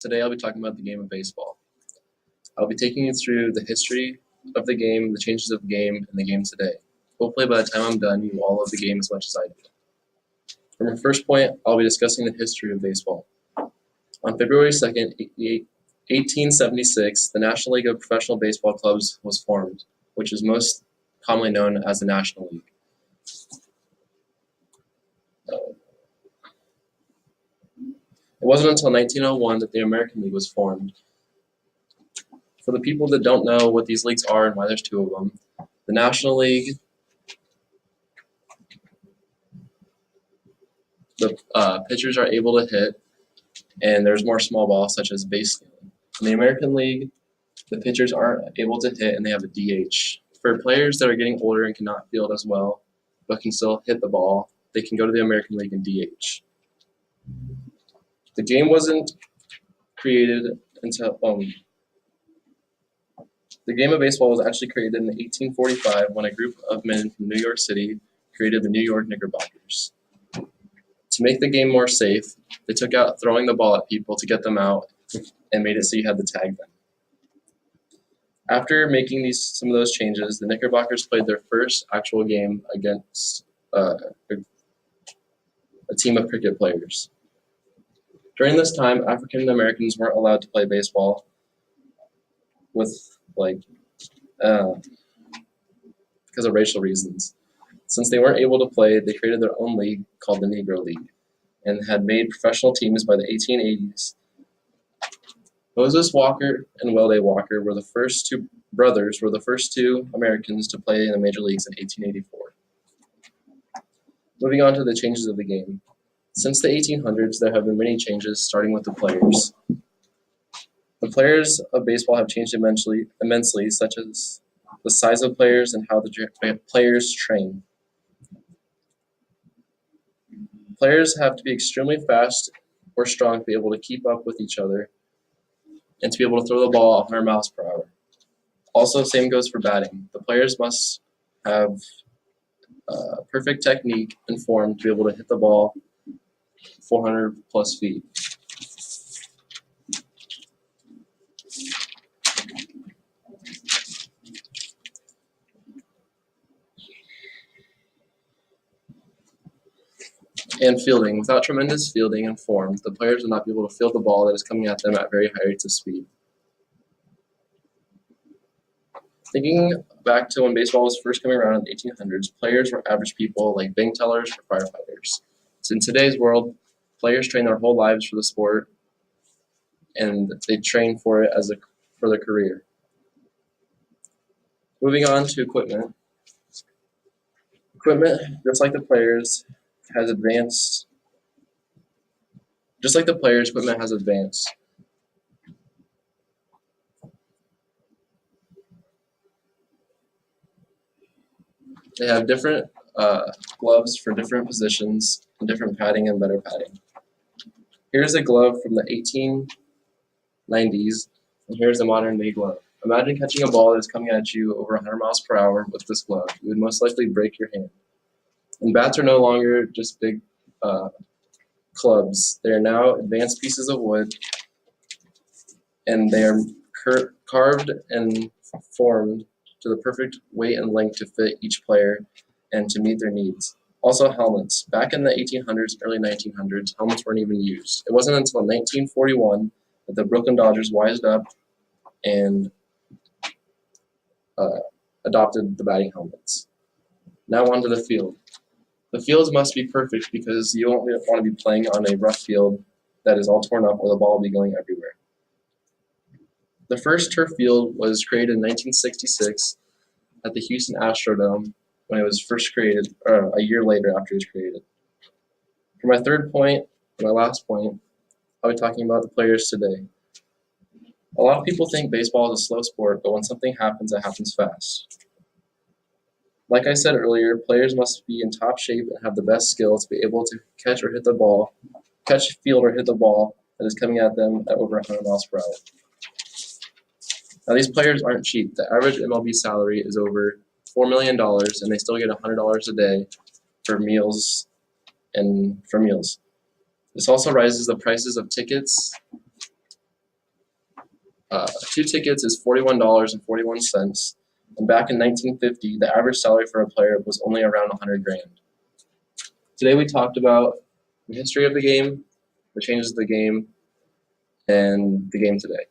Today I'll be talking about the game of baseball. I'll be taking you through the history of the game, the changes of the game, and the game today. Hopefully by the time I'm done, you all love the game as much as I do. From my first point, I'll be discussing the history of baseball. On February 2nd, 1876, the National League of Professional Baseball Clubs was formed, which is most commonly known as the National League. It wasn't until 1901 that the American League was formed. For the people that don't know what these leagues are and why there's two of them, the National League, the pitchers are able to hit, and there's more small ball such as base stealing. In the American League, the pitchers aren't able to hit and they have a DH. For players that are getting older and cannot field as well, but can still hit the ball, they can go to the American League and DH. The game wasn't created until the game of baseball was actually created in 1845 when a group of men from New York City created the New York Knickerbockers. To make the game more safe, they took out throwing the ball at people to get them out and made it so you had to tag them. After making some of those changes, the Knickerbockers played their first actual game against a team of cricket players. During this time, African Americans weren't allowed to play baseball because of racial reasons. Since they weren't able to play, they created their own league called the Negro League and had made professional teams by the 1880s. Moses Walker and Welday Walker were the first two Americans to play in the major leagues in 1884. Moving on to the changes of the game. Since the 1800s, there have been many changes, starting with the players. The players of baseball have changed immensely, such as the size of players and how the players train. Players have to be extremely fast or strong to be able to keep up with each other and to be able to throw the ball 100 miles per hour. Also, same goes for batting. The players must have perfect technique and form to be able to hit the ball 400 plus feet. And fielding. Without tremendous fielding and form, the players will not be able to field the ball that is coming at them at very high rates of speed. Thinking back to when baseball was first coming around in the 1800s, players were average people like bank tellers or firefighters. So in today's world, players train their whole lives for the sport, and they train for it for their career. Moving on to equipment. Equipment, just like the players, equipment has advanced. They have different gloves for different positions, and different padding and better padding. Here's a glove from the 1890s, and here's a modern day glove. Imagine catching a ball that is coming at you over 100 miles per hour with this glove. You would most likely break your hand. And bats are no longer just big clubs. They are now advanced pieces of wood, and they are carved and formed to the perfect weight and length to fit each player and to meet their needs. Also helmets. Back in the 1800s, early 1900s, helmets weren't even used. It wasn't until 1941 that the Brooklyn Dodgers wised up and adopted the batting helmets. Now onto the field. The fields must be perfect because you don't want to be playing on a rough field that is all torn up or the ball will be going everywhere. The first turf field was created in 1966 at the Houston Astrodome when it was first created, a year later after it was created. For my third point, and my last point, I'll be talking about the players today. A lot of people think baseball is a slow sport, but when something happens, it happens fast. Like I said earlier, players must be in top shape and have the best skill to be able to catch, field, or hit the ball that is coming at them at over 100 miles per hour. Now, these players aren't cheap. The average MLB salary is over $4 million, and they still get $100 a day for meals. This also raises the prices of tickets 2 tickets is $41.41, and back in 1950, the average salary for a player was only around 100 grand. Today we talked about the history of the game, the changes of the game, and the game today.